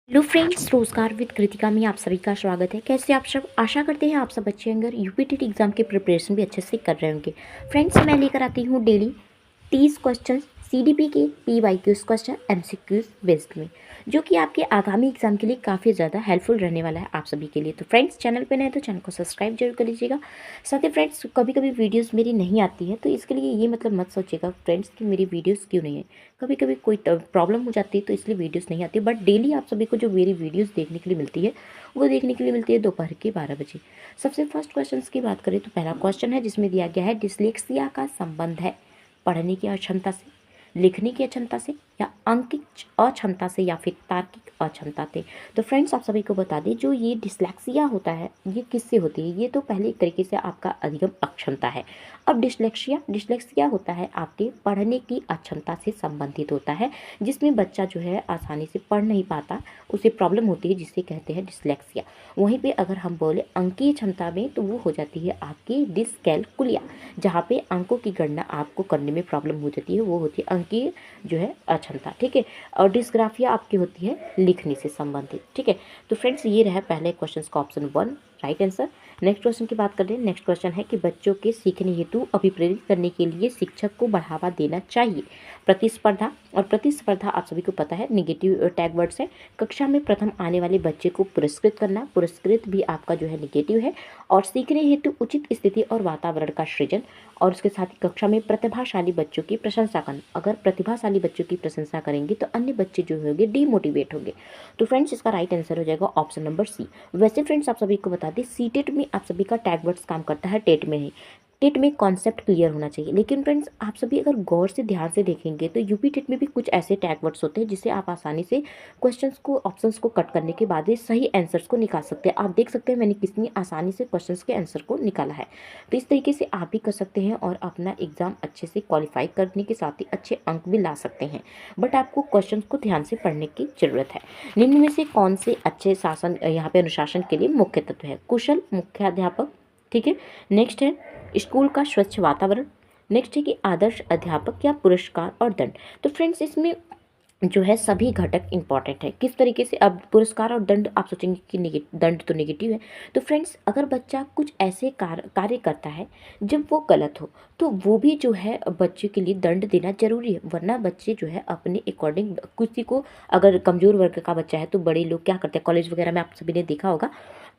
Hello friends, रोजगार with Kritika में आप सभी का स्वागत है। कैसे आप सब? आशा करते हैं आप सब बच्चे अंदर यूपीटीटी एग्जाम के प्रिपरेशन भी अच्छे से कर रहे होंगे। फ्रेंड्स, मैं लेकर आती हूँ डेली 30 क्वेश्चन सीडीपी के पीवाईक्यूज क्वेश्चन एमसीक्यूज बेस्ड में, जो कि आपके आगामी एग्जाम के लिए काफ़ी ज़्यादा हेल्पफुल रहने वाला है आप सभी के लिए। तो फ्रेंड्स, चैनल पे नए तो चैनल को सब्सक्राइब जरूर कर लीजिएगा। साथ ही फ्रेंड्स, कभी कभी वीडियोस मेरी नहीं आती है तो इसके लिए ये मतलब मत सोचिएगा फ्रेंड्स कि मेरी वीडियोस क्यों नहीं है। कभी कभी कोई प्रॉब्लम हो जाती है तो इसलिए वीडियोस नहीं आती, बट डेली आप सभी को जो मेरी वीडियोस देखने के लिए मिलती है वो देखने के लिए मिलती है दोपहर के 12 बजे। सबसे फर्स्ट क्वेश्चन की बात करें तो पहला क्वेश्चन है जिसमें दिया गया है डिसलेक्सिया का संबंध है पढ़ने की अक्षमता से, लिखने की अक्षमता से, या अंकित अक्षमता से, या फिर तार्किक अक्षमता से। तो फ्रेंड्स, आप सभी को बता दें जो ये डिसलेक्सिया होता है ये किससे होती है। ये तो पहले एक तरीके से आपका अधिगम अक्षमता है। अब डिसलेक्सिया होता है आपके पढ़ने की अक्षमता से संबंधित होता है, जिसमें बच्चा जो है आसानी से पढ़ नहीं पाता, उसे प्रॉब्लम होती है जिसे कहते हैं डिसलेक्सिया। वहीं पे अगर हम बोले अंकीय क्षमता में तो वो हो जाती है आपकी डिसकैलकुलिया, जहाँ पे अंकों की गणना आपको करने में प्रॉब्लम हो जाती है, वो होती है अंकीय जो है अक्षमता। ठीक है। और डिस्ग्राफिया आपकी होती है लिखने से संबंधित। ठीक है। तो फ्रेंड्स, ये रहा पहले क्वेश्चन का option 1 right answer. Next question की बात कर रहे हैं। नेक्स्ट क्वेश्चन है कि बच्चों के सीखने हेतु अभिप्रेरित करने के लिए शिक्षक को बढ़ावा देना चाहिए। प्रतिस्पर्धा, और प्रतिस्पर्धा आप सभी को पता है निगेटिव टैग वर्ड्स है। कक्षा में प्रथम आने वाले बच्चे को पुरस्कृत करना, पुरस्कृत भी आपका जो है निगेटिव है। और सीखने हेतु उचित स्थिति और वातावरण का सृजन, और उसके साथ ही कक्षा में प्रतिभाशाली बच्चों की प्रशंसा करना। अगर प्रतिभाशाली बच्चों की प्रशंसा करेंगे तो अन्य बच्चे जो होंगे डीमोटिवेट होंगे। तो फ्रेंड्स, इसका राइट आंसर हो जाएगा ऑप्शन नंबर सी। वैसे फ्रेंड्स, आप सभी को बता दें सीटेट में आप सभी का टैग वर्ड्स काम करता है, टेट में नहीं। टेट में कॉन्सेप्ट क्लियर होना चाहिए, लेकिन फ्रेंड्स आप सभी अगर गौर से ध्यान से देखेंगे तो यूपी टेट में भी कुछ ऐसे टैग वर्ड्स होते हैं जिससे आप आसानी से क्वेश्चंस को ऑप्शंस को कट करने के बाद ही सही आंसर्स को निकाल सकते हैं। आप देख सकते हैं मैंने कितनी आसानी से क्वेश्चंस के आंसर को निकाला है। तो इस तरीके से आप भी कर सकते हैं और अपना एग्जाम अच्छे से क्वालिफाई करने के साथ ही अच्छे अंक भी ला सकते हैं। बट आपको क्वेश्चन को ध्यान से पढ़ने की जरूरत है। निम्न में से कौन से अच्छे शासन यहाँ पे अनुशासन के लिए मुख्य तत्व है? कुशल मुख्याध्यापक। ठीक है। नेक्स्ट है स्कूल का स्वच्छ वातावरण। नेक्स्ट है कि आदर्श अध्यापक या पुरस्कार और दंड। तो फ्रेंड्स, इसमें जो है सभी घटक इंपॉर्टेंट है। किस तरीके से? अब पुरस्कार और दंड आप सोचेंगे कि दंड तो नेगेटिव है। तो फ्रेंड्स, अगर बच्चा कुछ ऐसे कार्य करता है जब वो गलत हो तो वो भी जो है बच्चे के लिए दंड देना जरूरी है, वरना बच्चे जो है अपने अकॉर्डिंग किसी को, अगर कमजोर वर्ग का बच्चा है तो बड़े लोग क्या करते हैं, कॉलेज वगैरह में आप सभी ने देखा होगा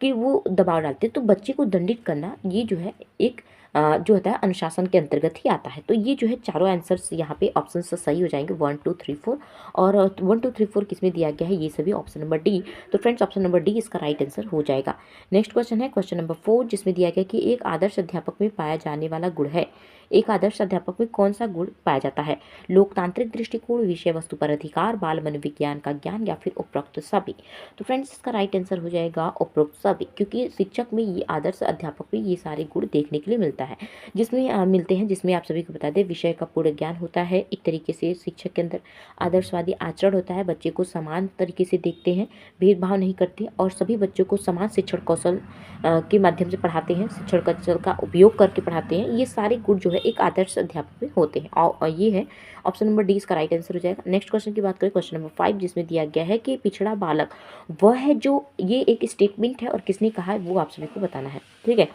कि वो दबाव डालते हैं। तो बच्चे को दंडित करना ये जो है एक जो होता है अनुशासन के अंतर्गत ही आता है। तो ये जो है चारों आंसर्स यहाँ पे ऑप्शन से सही हो जाएंगे 1 2 3 4। और 1 2 3 4 किसमें दिया गया है? ये सभी ऑप्शन नंबर डी। तो फ्रेंड्स, ऑप्शन नंबर डी इसका राइट आंसर हो जाएगा। नेक्स्ट क्वेश्चन है क्वेश्चन नंबर 4, जिसमें दिया गया कि एक आदर्श अध्यापक में पाया जाने वाला गुण है। एक आदर्श अध्यापक में कौन सा गुण पाया जाता है? लोकतांत्रिक दृष्टिकोण, विषय वस्तु पर अधिकार, बाल मनोविज्ञान का ज्ञान, या फिर उपरोक्त सभी। तो फ्रेंड्स, इसका राइट आंसर हो जाएगा उपरोक्त सभी, क्योंकि शिक्षक में ये आदर्श अध्यापक में ये सारे गुण देखने के लिए मिलता है, जिसमें मिलते हैं, जिसमें आप सभी को बता दें विषय का पूर्ण ज्ञान होता है। एक तरीके से शिक्षक के अंदर आदर्शवादी आचरण होता है, बच्चे को समान तरीके से देखते हैं, भेदभाव नहीं करते, और सभी बच्चों को समान शिक्षण कौशल के माध्यम से पढ़ाते हैं, शिक्षण कौशल का उपयोग करके पढ़ाते हैं। ये सारे गुण जो है एक आदर्श अध्यापक में होते हैं, और ये है ऑप्शन नंबर डी इसका राइट आंसर हो जाएगा। नेक्स्ट क्वेश्चन की बात करें क्वेश्चन नंबर 5, जिसमें दिया गया है कि पिछड़ा बालक वह है जो, ये एक स्टेटमेंट है और किसने कहा है वो आप सभी को बताना है। ठीक है।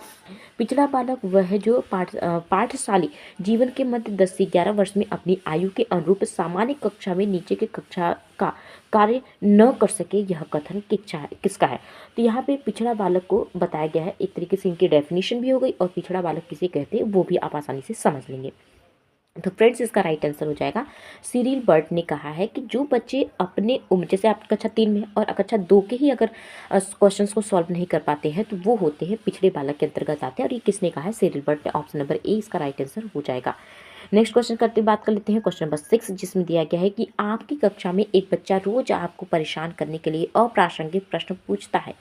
पिछड़ा बालक वह है जो पाठशाली जीवन के मध्य 10 से 11 वर्ष में अपनी आयु के अनुरूप सामान्य कक्षा में नीचे के कक्षा का कार्य न कर सके। यह कथन किसका है? तो यहाँ पे पिछड़ा बालक को बताया गया है। एक तरीके से इनकी डेफिनेशन भी हो गई, और पिछड़ा बालक किसे कहते हैं वो भी आप आसानी से समझ लेंगे। तो फ्रेंड्स, इसका राइट आंसर हो जाएगा सिरिल बर्ट ने कहा है कि जो बच्चे अपने उम्र, जैसे आप कक्षा 3 में और कक्षा 2 के ही अगर क्वेश्चंस को सॉल्व नहीं कर पाते हैं तो वो होते हैं पिछड़े बालक के अंतर्गत आते हैं। और ये किसने कहा है? सिरिल बर्ट ने। ऑप्शन नंबर ए इसका राइट आंसर हो जाएगा। नेक्स्ट क्वेश्चन करते बात कर लेते हैं क्वेश्चन नंबर 6, जिसमें दिया गया है कि आपकी कक्षा में एक बच्चा रोज आपको परेशान करने के लिए अप्रासंगिक प्रश्न पूछता है,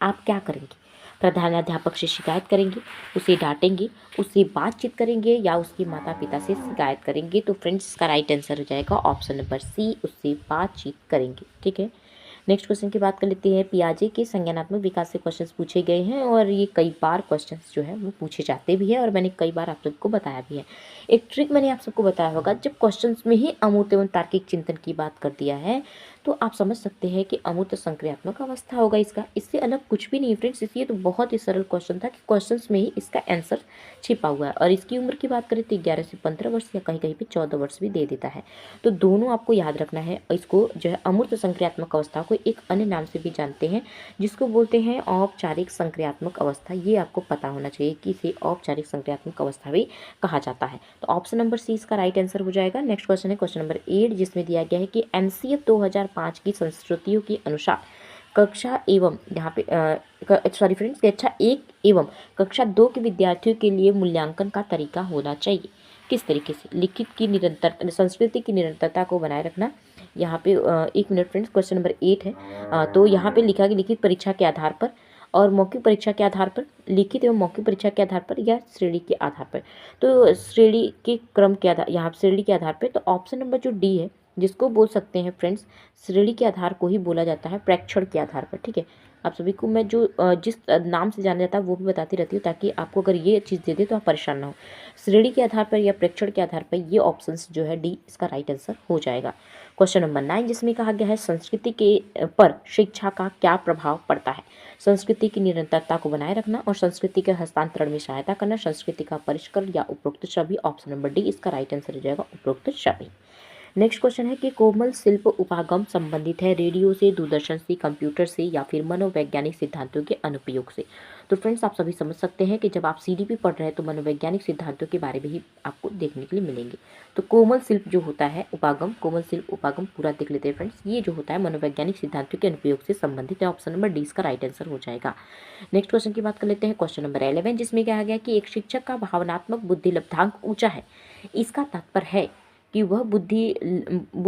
आप क्या करेंगे? प्रधानाध्यापक से शिकायत करेंगे, उसे डांटेंगे, उससे बातचीत करेंगे, या उसके माता पिता से शिकायत करेंगे? तो फ्रेंड्स, इसका राइट आंसर हो जाएगा ऑप्शन नंबर सी, उससे बातचीत करेंगे। ठीक है। नेक्स्ट क्वेश्चन की बात कर लेते हैं। पियाजे के संज्ञानात्मक विकास से क्वेश्चंस पूछे गए हैं, और ये कई बार क्वेश्चंस जो है वो पूछे जाते भी हैं, और मैंने कई बार आप सबको बताया भी है। एक ट्रिक मैंने आप सबको बताया होगा, जब क्वेश्चंस में ही अमूर्त एवं तार्किक चिंतन की बात कर दिया है तो आप समझ सकते हैं कि अमूर्त संक्रियात्मक अवस्था होगा इसका। इससे अलग कुछ भी नहीं फ्रेंड्स। इसलिए तो बहुत ही सरल क्वेश्चन था कि क्वेश्चंस में ही इसका आंसर छिपा हुआ है। और इसकी उम्र की बात करें तो 11 से 15 वर्ष या कहीं कहीं पे 14 वर्ष भी दे देता है। तो दोनों आपको याद रखना है। इसको जो है अमूर्त संक्रियात्मक अवस्था को एक अन्य नाम से भी जानते हैं, जिसको बोलते हैं औपचारिक संक्रियात्मक अवस्था। ये आपको पता होना चाहिए कि इसे औपचारिक संक्रियात्मक अवस्था भी कहा जाता है। तो ऑप्शन नंबर सी इसका राइट आंसर हो जाएगा। नेक्स्ट क्वेश्चन है क्वेश्चन नंबर 8, जिसमें दिया गया है कि एनसीएफ 2005 की संस्तुतियों के अनुसार कक्षा एवं यहाँ पे सॉरी फ्रेंड्स, कक्षा 1 एवं कक्षा 2 के विद्यार्थियों के लिए मूल्यांकन का तरीका होना चाहिए किस तरीके से? लिखित की निरंतर संस्कृति की निरंतरता को बनाए रखना। यहाँ पे एक मिनट फ्रेंड्स, क्वेश्चन नंबर 8 है। तो यहाँ पे लिखा कि लिखित परीक्षा के आधार पर और मौखिक परीक्षा के आधार पर, लिखित एवं मौखिक परीक्षा के आधार पर या श्रेणी के आधार पर। तो श्रेणी के क्रम के आधार, यहाँ श्रेणी के आधार पर, तो ऑप्शन नंबर जो डी है, जिसको बोल सकते हैं फ्रेंड्स श्रेणी के आधार को ही बोला जाता है, प्रेक्षण के आधार पर। ठीक है, आप सभी को मैं जो जिस नाम से जाना जाता है वो भी बताती रहती हूँ, ताकि आपको अगर ये चीज़ दे दे तो आप परेशान ना हो। श्रेणी के आधार पर या प्रेक्षण के आधार पर, ये ऑप्शंस जो है डी इसका राइट आंसर हो जाएगा। क्वेश्चन नंबर 9, जिसमें कहा गया है संस्कृति के पर शिक्षा का क्या प्रभाव पड़ता है? संस्कृति की निरंतरता को बनाए रखना और संस्कृति के हस्तांतरण में सहायता करना, संस्कृति का परिष्करण या उपरोक्त सभी। ऑप्शन नंबर डी इसका राइट आंसर हो जाएगा, उपरोक्त सभी। नेक्स्ट क्वेश्चन है कि कोमल शिल्प उपागम संबंधित है रेडियो से, दूरदर्शन से, कंप्यूटर से या फिर मनोवैज्ञानिक सिद्धांतों के अनुप्रयोग से। तो फ्रेंड्स आप सभी समझ सकते हैं कि जब आप सीडीपी पढ़ रहे हैं तो मनोवैज्ञानिक सिद्धांतों के बारे में ही आपको देखने के लिए मिलेंगे। तो कोमल शिल्प जो होता है उपागम, कोमल शिल्प उपागम पूरा देख लेते हैं फ्रेंड्स। ये जो होता है मनोवैज्ञानिक सिद्धांतों के अनुप्रयोग से संबंधित है। ऑप्शन नंबर डी इसका राइट आंसर हो जाएगा। नेक्स्ट क्वेश्चन की बात कर लेते हैं, क्वेश्चन नंबर 11, जिसमें कहा गया कि एक शिक्षक का भावनात्मक बुद्धि लब्धांक ऊंचा है, इसका तात्पर्य है कि वह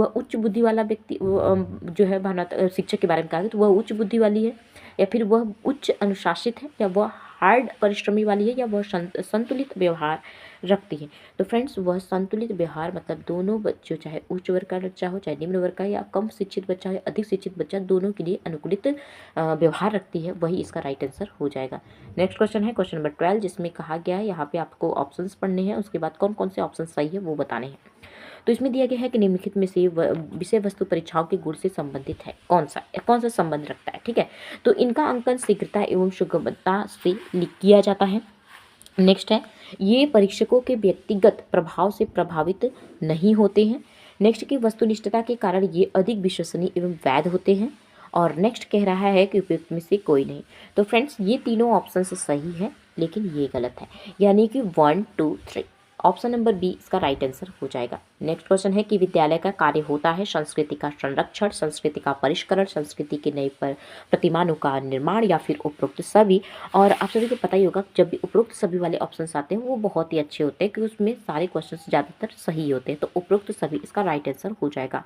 उच्च बुद्धि वाला व्यक्ति जो है भावनात्मक शिक्षक के बारे में कहा गया तो वह उच्च बुद्धि वाली है, या फिर वह उच्च अनुशासित है, या वह हार्ड परिश्रमी वाली है, या वह संतुलित व्यवहार रखती है। तो फ्रेंड्स वह संतुलित व्यवहार, मतलब दोनों बच्चों, चाहे उच्च वर्ग का बच्चा हो, चाहे निम्न वर्ग का, या कम शिक्षित बच्चा हो, अधिक शिक्षित बच्चा, दोनों के लिए अनुकूलित व्यवहार रखती है, वही इसका राइट आंसर हो जाएगा। नेक्स्ट क्वेश्चन है क्वेश्चन नंबर 12, जिसमें कहा गया है यहाँ पे आपको ऑप्शंस पढ़ने हैं, उसके बाद कौन कौन से ऑप्शन सही है वो बताने हैं। तो इसमें दिया गया है कि निम्नलिखित में से विषय वस्तु परीक्षाओं के गुण से संबंधित है, कौन सा संबंध रखता है? ठीक है, तो इनका अंकन शीघ्रता एवं सुगमता से किया जाता है। नेक्स्ट है, ये परीक्षकों के व्यक्तिगत प्रभाव से प्रभावित नहीं होते हैं। नेक्स्ट की वस्तुनिष्ठता के कारण ये अधिक विश्वसनीय एवं वैध होते हैं। और नेक्स्ट कह रहा है कि उपयुक्त में से कोई नहीं। तो फ्रेंड्स ये तीनों ऑप्शन सही है, लेकिन ये गलत है, यानी कि 1, 2, 3। ऑप्शन नंबर बी इसका राइट आंसर हो जाएगा। नेक्स्ट क्वेश्चन है कि विद्यालय का कार्य होता है संस्कृति का संरक्षण, संस्कृति का परिष्करण, संस्कृति के नए प्रतिमानों का निर्माण, या फिर उपरोक्त सभी। और आप सभी को पता ही होगा जब भी उपरोक्त सभी वाले ऑप्शंस आते हैं वो बहुत ही अच्छे होते हैं, क्योंकि उसमें सारे क्वेश्चन ज़्यादातर सही होते हैं। तो उपरोक्त सभी इसका राइट आंसर हो जाएगा।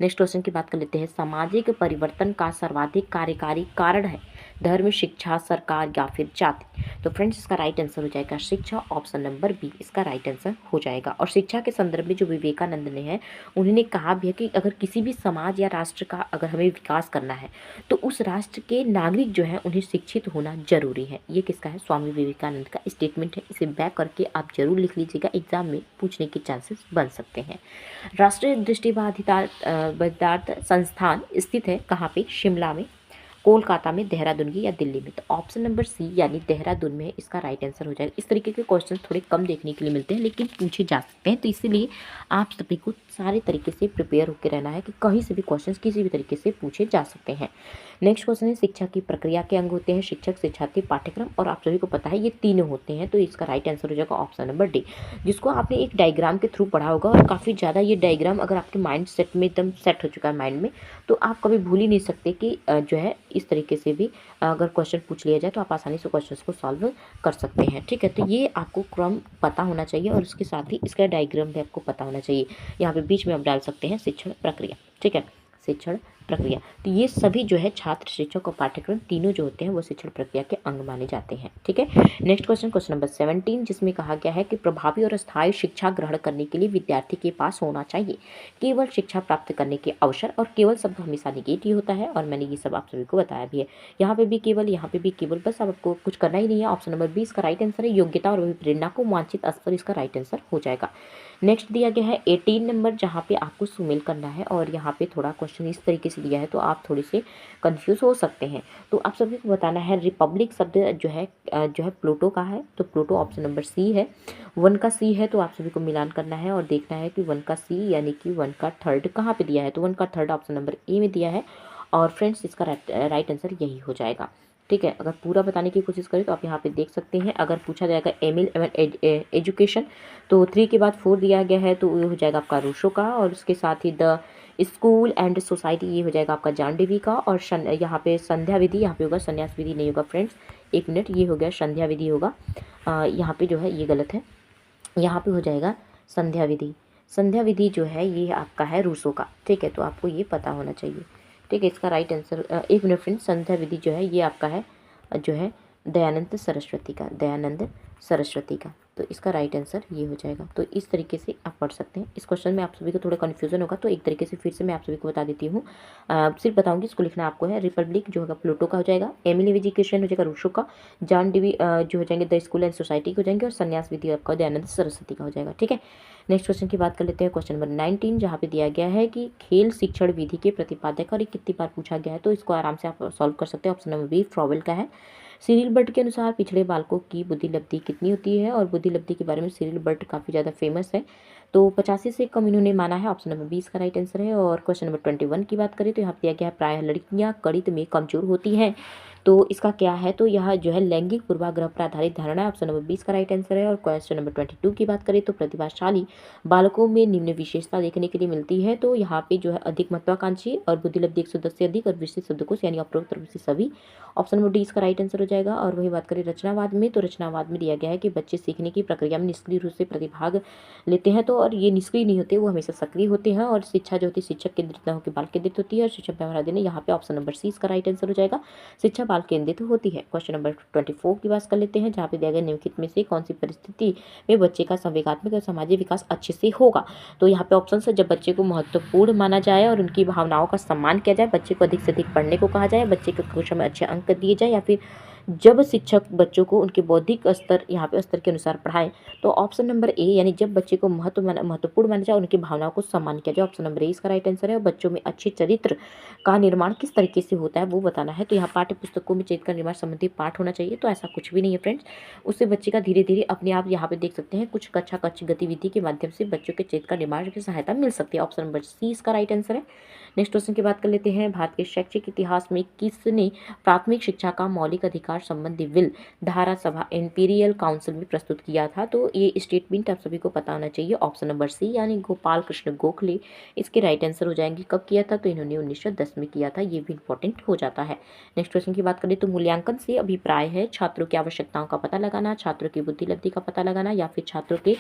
नेक्स्ट क्वेश्चन की बात कर लेते हैं, सामाजिक परिवर्तन का सर्वाधिक कार्यकारी कारण है धर्म, शिक्षा, सरकार या फिर जाति। तो फ्रेंड्स इसका राइट आंसर हो जाएगा शिक्षा। ऑप्शन नंबर बी इसका राइट आंसर हो जाएगा। और शिक्षा के संदर्भ में जो विवेकानंद ने है, उन्होंने कहा भी है कि अगर किसी भी समाज या राष्ट्र का अगर हमें विकास करना है तो उस राष्ट्र के नागरिक जो है उन्हें शिक्षित होना जरूरी है। ये किसका है? स्वामी विवेकानंद का स्टेटमेंट है। इसे बैक करके आप जरूर लिख लीजिएगा, एग्जाम में पूछने के चांसेस बन सकते हैं। राष्ट्रीय दृष्टिबाधित संस्थान स्थित है कहाँ पे? शिमला में, कोलकाता में, देहरादून की, या दिल्ली में। तो ऑप्शन नंबर सी यानी देहरादून में इसका राइट आंसर हो जाएगा। इस तरीके के क्वेश्चन थोड़े कम देखने के लिए मिलते हैं, लेकिन पूछे जा सकते हैं। तो इसीलिए आप सभी को सारे तरीके से प्रिपेयर होकर रहना है कि कहीं से भी क्वेश्चन किसी भी तरीके से पूछे जा सकते हैं। नेक्स्ट क्वेश्चन है, शिक्षा की प्रक्रिया के अंग होते हैं शिक्षक, शिक्षार्थी, पाठ्यक्रम, और आप सभी को पता है ये तीनों होते हैं। तो इसका राइट आंसर हो जाएगा ऑप्शन नंबर डी, जिसको आपने एक डायग्राम के थ्रू पढ़ा होगा। और काफ़ी ज़्यादा ये डायग्राम अगर आपके माइंड सेट में एकदम सेट हो चुका है माइंड में, तो आप कभी भूल ही नहीं सकते कि जो है इस तरीके से भी अगर क्वेश्चन पूछ लिया जाए तो आप आसानी से क्वेश्चन को सॉल्व कर सकते हैं। ठीक है, तो ये आपको क्रम पता होना चाहिए और उसके साथ ही इसका डायग्राम भी आपको पता होना चाहिए। यहाँ पे बीच में आप डाल सकते हैं शिक्षण प्रक्रिया। ठीक है, शिक्षण प्रक्रिया। तो ये सभी जो है छात्र, शिक्षक और पाठ्यक्रम तीनों जो होते हैं वो शिक्षण प्रक्रिया के अंग माने जाते हैं। ठीक है, नेक्स्ट क्वेश्चन, क्वेश्चन नंबर 17, जिसमें कहा गया है कि प्रभावी और स्थायी शिक्षा ग्रहण करने के लिए विद्यार्थी के पास होना चाहिए केवल शिक्षा प्राप्त करने के अवसर। और केवल शब्द हमेशा निगेटिव होता है, और मैंने ये सब आप सभी को बताया भी है। यहाँ पे भी केवल, यहाँ पे भी केवल, बस आपको कुछ करना ही नहीं है। ऑप्शन नंबर 20 का राइट आंसर है। योग्यता और प्रेरणा को वांछित स्तर, इसका राइट आंसर हो जाएगा। नेक्स्ट दिया गया है 18 नंबर, जहाँ पे आपको सुमेल करना है। और यहाँ पे थोड़ा क्वेश्चन इस तरीके से दिया है तो आप थोड़े से कंफ्यूज हो सकते हैं। तो आप सभी को बताना है रिपब्लिक शब्द जो है प्लूटो का है, तो प्लूटो ऑप्शन नंबर सी है। 1 का सी है तो आप सभी को मिलान करना है और देखना है कि 1 का सी यानी कि 1 का थर्ड कहाँ पे दिया है, तो 1 का थर्ड ऑप्शन नंबर ए में दिया है और फ्रेंड्स इसका राइट आंसर यही हो जाएगा। ठीक है, अगर पूरा बताने की कोशिश करें तो आप यहाँ पे देख सकते हैं, अगर पूछा जाएगा एमिल एजुकेशन तो 3 के बाद 4 दिया गया है तो ये हो जाएगा आपका रूसो का, और उसके साथ ही द स्कूल एंड सोसाइटी ये हो जाएगा आपका जॉन डेवी का, और यहाँ पे संध्या विधि यहाँ पे होगा, संन्यास विधि नहीं होगा फ्रेंड्स, 1 मिनट, ये हो गया संध्या विधि होगा। यहाँ पे जो है ये गलत है, यहाँ पे हो जाएगा संध्या विधि। संध्या विधि जो है ये आपका है रूसो का। ठीक है, तो आपको ये पता होना चाहिए। ठीक है, इसका राइट आंसर 1 मिनट फ्रेंड्स, संध्या विधि जो है ये आपका है जो है दयानंद सरस्वती का, दयानंद सरस्वती का, तो इसका राइट आंसर ये हो जाएगा। तो इस तरीके से आप पढ़ सकते हैं। इस क्वेश्चन में आप सभी को थोड़ा कन्फ्यूजन होगा तो एक तरीके से फिर से मैं आप सभी को बता देती हूँ, सिर्फ बताऊंगी, इसको लिखना आपको है। रिपब्लिक जो होगा प्लूटो का हो जाएगा, एमिली एजुकेशन हो जाएगा रूसो का, जॉन डेवी जो हो जाएंगे द स्कूल एंड सोसाइटी हो जाएंगे, और संन्यास विधि आपका दयानंद सरस्वती का हो जाएगा। ठीक है, नेक्स्ट क्वेश्चन की बात कर लेते हैं, क्वेश्चन नंबर 19, जहाँ पे दिया गया है कि खेल शिक्षण विधि के प्रतिपादक, और ये कितनी बार पूछा गया है तो इसको आराम से आप सॉल्व कर सकते हैं। ऑप्शन नंबर बी फ्रॉवेल का है। सिरिल बर्ट के अनुसार पिछड़े बालकों की बुद्धि लब्धि कितनी होती है, और बुद्धि लब्धि के बारे में सिरिल बर्ट काफ़ी ज़्यादा फेमस है, तो 85 से कम इन्होंने माना है। ऑप्शन नंबर 20 का राइट आंसर है। और क्वेश्चन नंबर 21 की बात करें तो यहाँ दिया गया है प्रायः लड़कियाँ गणित में कमजोर होती हैं, तो इसका क्या है, तो यह जो है लैंगिक पूर्वाग्रह पर आधारित धारणा है। ऑप्शन नंबर 20 का राइट आंसर है। और क्वेश्चन नंबर 22 की बात करें तो प्रतिभाशाली बालकों में निम्न विशेषता देखने के लिए मिलती है, तो यहाँ पे जो है अधिक महत्वाकांक्षी और बुद्धिलब्धि 110 से अधिक और विशिष्ट शब्दकोश यानी उपरोक्त से सभी। ऑप्शन नंबर डी इसका राइट आंसर हो जाएगा। और वही बात करें रचनावाद में, तो रचनावाद में दिया गया है कि बच्चे सीखने की प्रक्रिया में निष्क्रिय रूप से प्रतिभाग लेते हैं, तो और ये निष्क्रिय नहीं होते, वो हमेशा सक्रिय होते हैं, और शिक्षा जो होती है शिक्षक केंद्रित न होकर बाल केंद्रित होती है, और शिक्षा व्यवहार देने यहाँ पे ऑप्शन नंबर सी इसका राइट आंसर हो जाएगा, शिक्षा बाल केंद्रित होती है। क्वेश्चन नंबर 24 की बात कर लेते हैं, जहाँ पे दिया गया निम्नलिखित में से कौन सी परिस्थिति में बच्चे का संवेगात्मक और सामाजिक विकास अच्छे से होगा, तो यहाँ पे ऑप्शन है जब बच्चे को महत्वपूर्ण माना जाए और उनकी भावनाओं का सम्मान किया जाए, बच्चे को अधिक से अधिक पढ़ने को कहा जाए, बच्चे को कक्षा में अच्छे अंक दिए जाए, या फिर जब शिक्षक बच्चों को उनके बौद्धिक स्तर यहाँ पे स्तर के अनुसार पढ़ाएं, तो ऑप्शन नंबर ए यानी जब बच्चे को महत्वपूर्ण माना जाए, उनकी भावनाओं को सम्मान किया जाए, ऑप्शन नंबर ए इसका राइट आंसर है। और बच्चों में अच्छे चरित्र का निर्माण किस तरीके से होता है वो बताना है, तो यहाँ पाठ्य पुस्तकों में चरित्र का निर्माण संबंधी पाठ होना चाहिए, तो ऐसा कुछ भी नहीं है फ्रेंड्स, उससे बच्चे का धीरे धीरे अपने आप यहाँ पे देख सकते हैं कुछ कक्षा कक्ष गतिविधि के माध्यम से बच्चों के चरित्र का निर्माण की सहायता मिल सकती है। ऑप्शन नंबर सी इसका राइट आंसर है। नेक्स्ट क्वेश्चन की बात कर लेते हैं, भारत के शैक्षिक इतिहास में किसने प्राथमिक शिक्षा का मौलिक अधिकार संबंधी बिल धारा सभा इंपीरियल काउंसिल में प्रस्तुत किया था, तो ये स्टेटमेंट आप सभी को पता होना चाहिए। ऑप्शन नंबर सी यानी गोपाल कृष्ण गोखले इसके राइट आंसर हो जाएंगे। कब किया था, तो इन्होंने 1910 में किया था, ये भी इंपॉर्टेंट हो जाता है। नेक्स्ट क्वेश्चन की बात करें तो मूल्यांकन से अभिप्राय है छात्रों की आवश्यकताओं का पता लगाना, छात्रों की बुद्धि लब्धि का पता लगाना, या फिर छात्रों के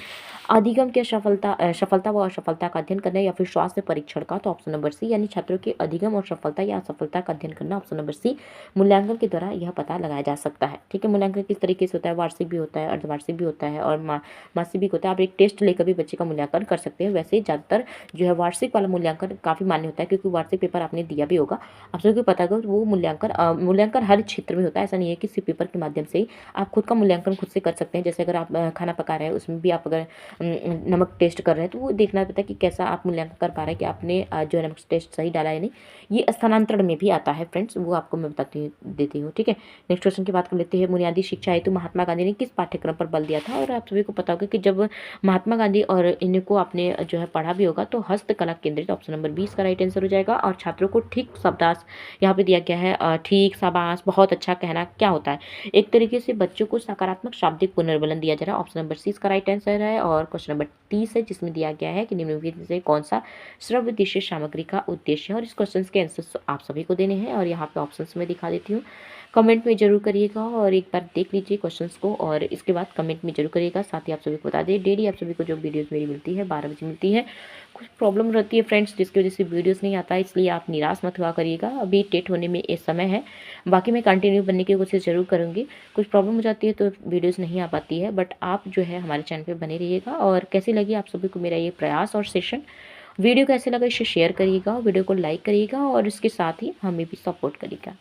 अधिगम के सफलता व असफलता का अध्ययन करना, या फिर स्वास्थ्य परीक्षण का, तो ऑप्शन नंबर सी यानी छात्रों के अधिगम और सफलता या असफलता का अध्ययन करना, ऑप्शन नंबर सी मूल्यांकन के द्वारा यह पता लगाया जा सकता है। ठीक है, मूल्यांकन किस तरीके से होता है, वार्षिक भी होता है, अर्धवार्षिक भी होता है, और मासिक भी होता है। आप एक टेस्ट लेकर भी बच्चे का मूल्यांकन कर सकते हैं। वैसे ज़्यादातर जो है वार्षिक वाला मूल्यांकन काफ़ी मान्य होता है, क्योंकि वार्षिक पेपर आपने दिया भी होगा, आप सभी को पता होगा वो मूल्यांकन हर क्षेत्र में होता है। ऐसा नहीं है कि सिर्फ पेपर के माध्यम से ही आप खुद का मूल्यांकन खुद से कर सकते हैं। जैसे अगर आप खाना पका रहे हैं, उसमें भी आप अगर नमक टेस्ट कर रहे हैं, तो वो देखना पड़ता है कि कैसा आप मूल्यांकन कर पा रहे हैं, कि आपने जो है नमक टेस्ट सही डाला है नहीं। ये स्थानांतरण में भी आता है फ्रेंड्स, वो आपको मैं देती हूँ। ठीक है, नेक्स्ट क्वेश्चन की बात कर लेते हैं, बुनियादी शिक्षा हेतु महात्मा गांधी ने किस पाठ्यक्रम पर बल दिया था, और आप सभी को पता होगा कि जब महात्मा गांधी और इनको आपने जो है पढ़ा भी होगा, तो हस्तकला केंद्रित, ऑप्शन नंबर 20 का राइट आंसर हो जाएगा। और छात्रों को ठीक शब्दाश यहाँ पे दिया गया है, ठीक, शाबाश, बहुत अच्छा कहना क्या होता है, एक तरीके से बच्चों को सकारात्मक शाब्दिक पुनर्बलन दिया जा रहा है, ऑप्शन नंबर 30 का राइट आंसर है। और क्वेश्चन नंबर 30 है, जिसमें दिया गया है कि निम्नलिखित से कौन सा श्रव्य दृश्य सामग्री का उद्देश्य है, और इस क्वेश्चन के आंसर आप सभी को देने हैं, और यहाँ पे ऑप्शंस में दिखा देती हूँ, कमेंट में जरूर करिएगा, और एक बार देख लीजिए क्वेश्चंस को, और इसके बाद कमेंट में जरूर करिएगा। साथ ही आप सभी को बता दें, डेली आप सभी को जो वीडियोस मेरी मिलती है 12 बजे मिलती है। कुछ प्रॉब्लम रहती है फ्रेंड्स, जिसकी वजह से वीडियोस नहीं आता है, इसलिए आप निराश मत हुआ करिएगा, अभी टेट होने में एक समय है, बाकी मैं कंटिन्यू बनने की कोशिश जरूर करूँगी। कुछ प्रॉब्लम हो जाती है तो वीडियोज़ नहीं आ पाती है, बट आप जो है हमारे चैनल पर बने रहिएगा। और कैसी लगी आप सभी को मेरा ये प्रयास और सेशन, वीडियो कैसे लगा इसे शेयर करिएगा, वीडियो को लाइक करिएगा, और इसके साथ ही हमें भी सपोर्ट करिएगा।